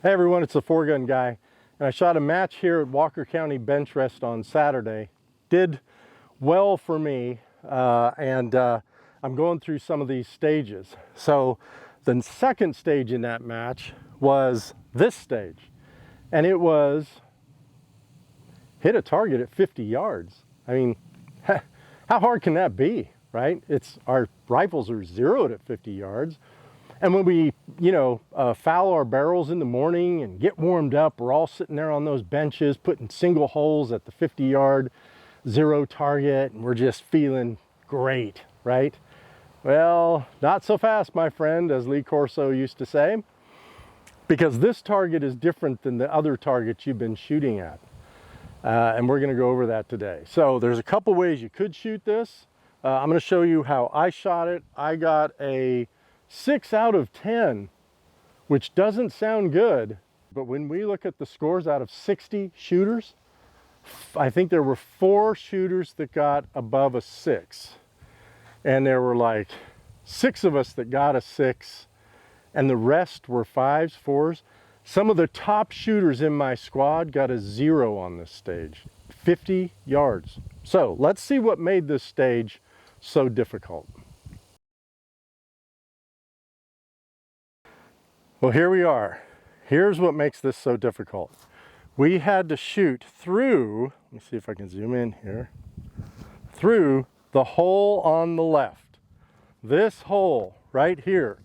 Hey everyone, it's the 4-Gun Guy, and I shot a match here at Walker County Bench Rest on Saturday. Did well for me, and I'm going through some of these stages. So the second stage in that match was this stage, and it was hit a target at 50 yards. I mean, how hard can that be, right? Our rifles are zeroed at 50 yards. And when we, foul our barrels in the morning and get warmed up, we're all sitting there on those benches, putting single holes at the 50-yard zero target, and we're just feeling great, right? Well, not so fast, my friend, as Lee Corso used to say, because this target is different than the other targets you've been shooting at. And we're gonna go over that today. So there's a couple ways you could shoot this. I'm gonna show you how I shot it. I got a 6 out of 10, which doesn't sound good, but when we look at the scores out of 60 shooters, I think there were 4 shooters that got above a 6. And there were like 6 of us that got a 6, and the rest were 5s, 4s. Some of the top shooters in my squad got a 0 on this stage, 50 yards. So let's see what made this stage so difficult. Well, here we are. Here's what makes this so difficult. We had to shoot through, let me see if I can zoom in here, through the hole on the left. This hole right here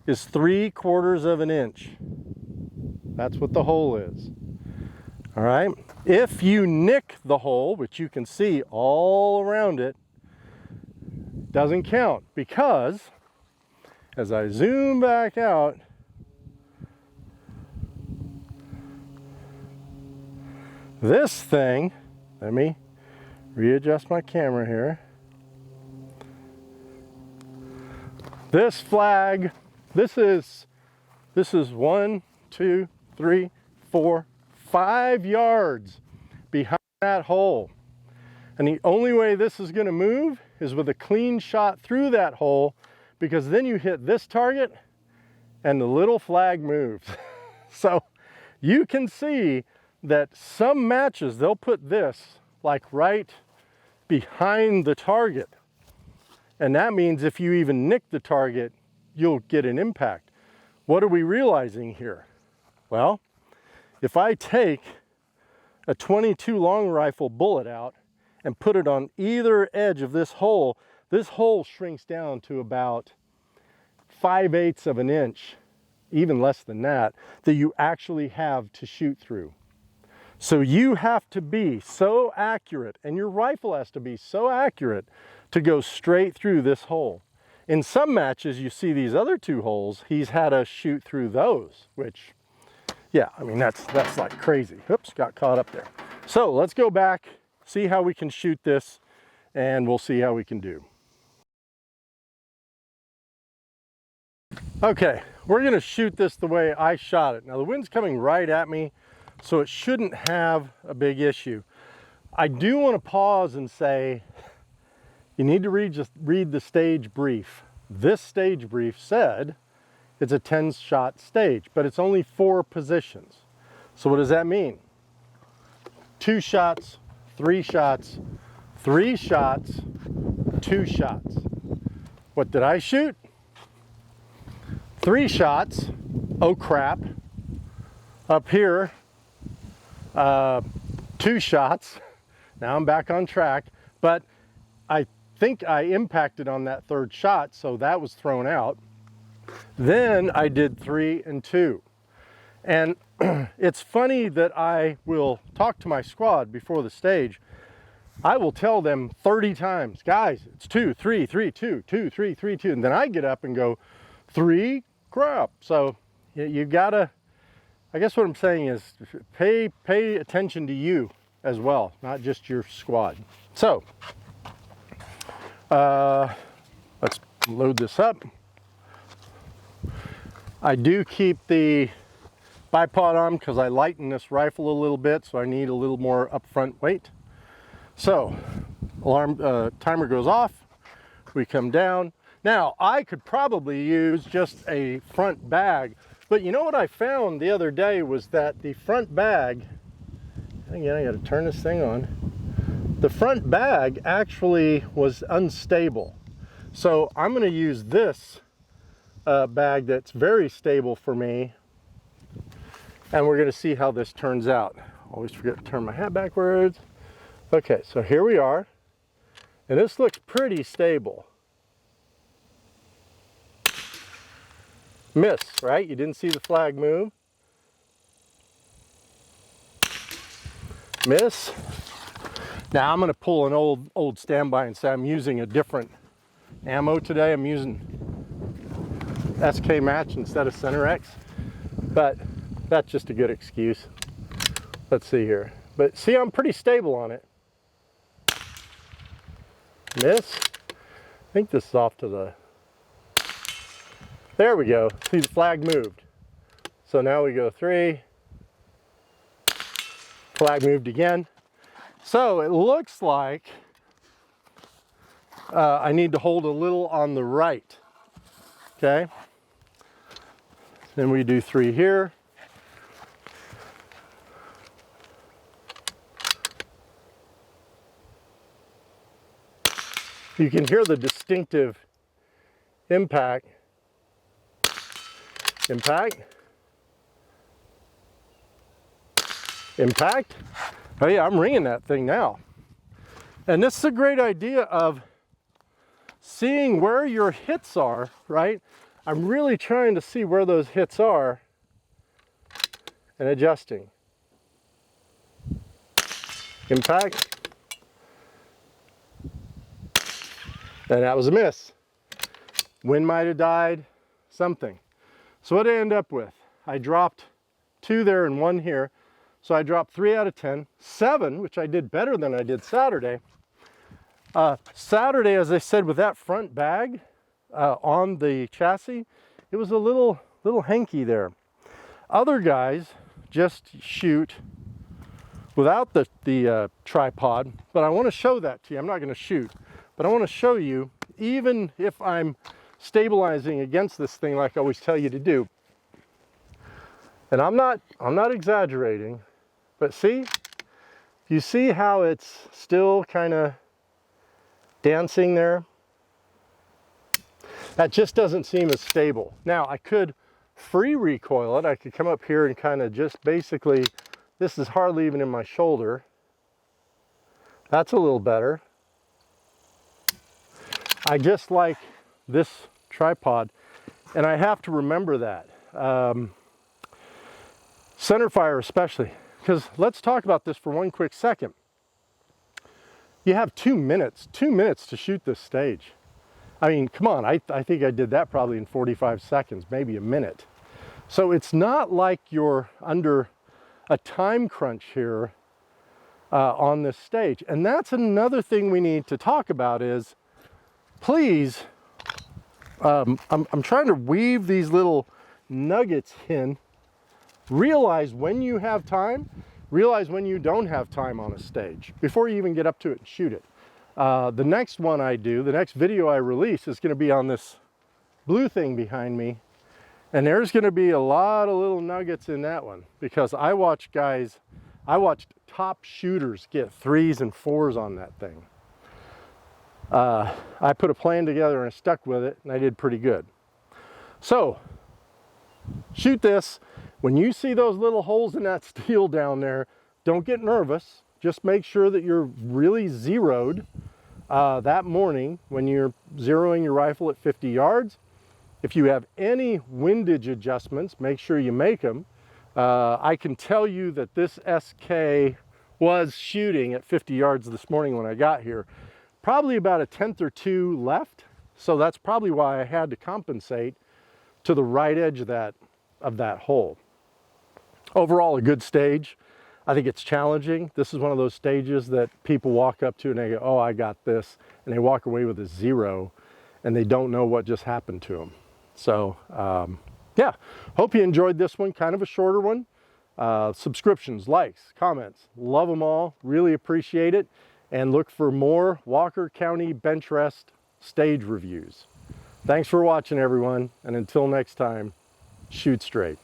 is 3/4 of an inch. That's what the hole is. All right. If you nick the hole, which you can see all around it, doesn't count, because as I zoom back out, this thing, let me readjust my camera here. This flag, this is 1, 2, 3, 4, 5 yards behind that hole. And the only way this is gonna move is with a clean shot through that hole, because then you hit this target and the little flag moves. So you can see that some matches, they'll put this like right behind the target. And that means if you even nick the target, you'll get an impact. What are we realizing here? Well, if I take a .22 long rifle bullet out and put it on either edge of this hole shrinks down to about 5/8 of an inch, even less than that you actually have to shoot through. So you have to be so accurate, and your rifle has to be so accurate to go straight through this hole. In some matches, you see these other 2 holes, he's had us shoot through those, which, yeah, I mean, that's like crazy. Oops, got caught up there. So let's go back, see how we can shoot this, and we'll see how we can do. Okay, we're gonna shoot this the way I shot it. Now the wind's coming right at me, so it shouldn't have a big issue. I do want to pause and say, you need to read the stage brief. This stage brief said it's a 10-shot stage, but it's only 4 positions. So what does that mean? 2 shots, 3 shots, 3 shots, 2 shots. What did I shoot? 3 shots. Oh crap. Up here, 2 shots. Now I'm back on track, but I think I impacted on that 3rd shot, so that was thrown out. Then I did 3 and 2. And it's funny that I will talk to my squad before the stage. I will tell them 30 times, guys, it's 2, 3, 3, 2, 2, 3, 3, 2. And then I get up and go, 3, crap. So you gotta, I guess what I'm saying is pay attention to you as well, not just your squad. So let's load this up. I do keep the bipod on because I lighten this rifle a little bit, so I need a little more upfront weight. So alarm timer goes off, we come down. Now I could probably use just a front bag, But you know what I found the other day was that the front bag, again, I got to turn this thing on. The front bag actually was unstable. So I'm going to use this bag that's very stable for me. And we're going to see how this turns out. Always forget to turn my hat backwards. Okay, so here we are. And this looks pretty stable. Miss, right? You didn't see the flag move. Miss. Now I'm going to pull an old standby and say I'm using a different ammo today. I'm using SK Match instead of Center X, but that's just a good excuse. Let's see here. But see, I'm pretty stable on it. Miss. I think this is off to the... There we go. See, the flag moved. So now we go 3. Flag moved again. So it looks like I need to hold a little on the right. Okay. Then we do 3 here. You can hear the distinctive impact. Impact. Impact. Oh yeah, I'm ringing that thing now. And this is a great idea of seeing where your hits are, right? I'm really trying to see where those hits are and adjusting. Impact. And that was a miss. Wind might have died, something. So what did I end up with? I dropped 2 there and 1 here. So I dropped 3 out of 10. 7, which I did better than I did Saturday. Saturday, as I said, with that front bag on the chassis, it was a little hanky there. Other guys just shoot without the tripod, but I want to show that to you. I'm not going to shoot, but I want to show you, even if I'm stabilizing against this thing like I always tell you to do. And I'm not exaggerating, but see, you see how it's still kind of dancing there? That just doesn't seem as stable. Now I could free recoil it. I could come up here and kind of just basically, this is hardly even in my shoulder. That's a little better. I just like this tripod, and I have to remember that. Center fire especially, because let's talk about this for one quick second. You have 2 minutes to shoot this stage. I mean, come on, I think I did that probably in 45 seconds, maybe a minute. So it's not like you're under a time crunch here on this stage. And that's another thing we need to talk about is, please, I'm trying to weave these little nuggets in. Realize when you have time, realize when you don't have time on a stage before you even get up to it and shoot it. The next one I do, the next video I release is going to be on this blue thing behind me. And there's going to be a lot of little nuggets in that one, because I watched top shooters get 3s and 4s on that thing. I put a plan together and I stuck with it, and I did pretty good. So, shoot this. When you see those little holes in that steel down there, don't get nervous. Just make sure that you're really zeroed that morning when you're zeroing your rifle at 50 yards. If you have any windage adjustments, make sure you make them. I can tell you that this SK was shooting at 50 yards this morning when I got here. Probably about a 1/10 or 2 left. So that's probably why I had to compensate to the right edge of that hole. Overall, a good stage. I think it's challenging. This is one of those stages that people walk up to and they go, oh, I got this. And they walk away with a 0 and they don't know what just happened to them. So, yeah, hope you enjoyed this one. Kind of a shorter one. Subscriptions, likes, comments, love them all. Really appreciate it. And look for more Walker County bench rest stage reviews. Thanks for watching, everyone. And until next time, shoot straight.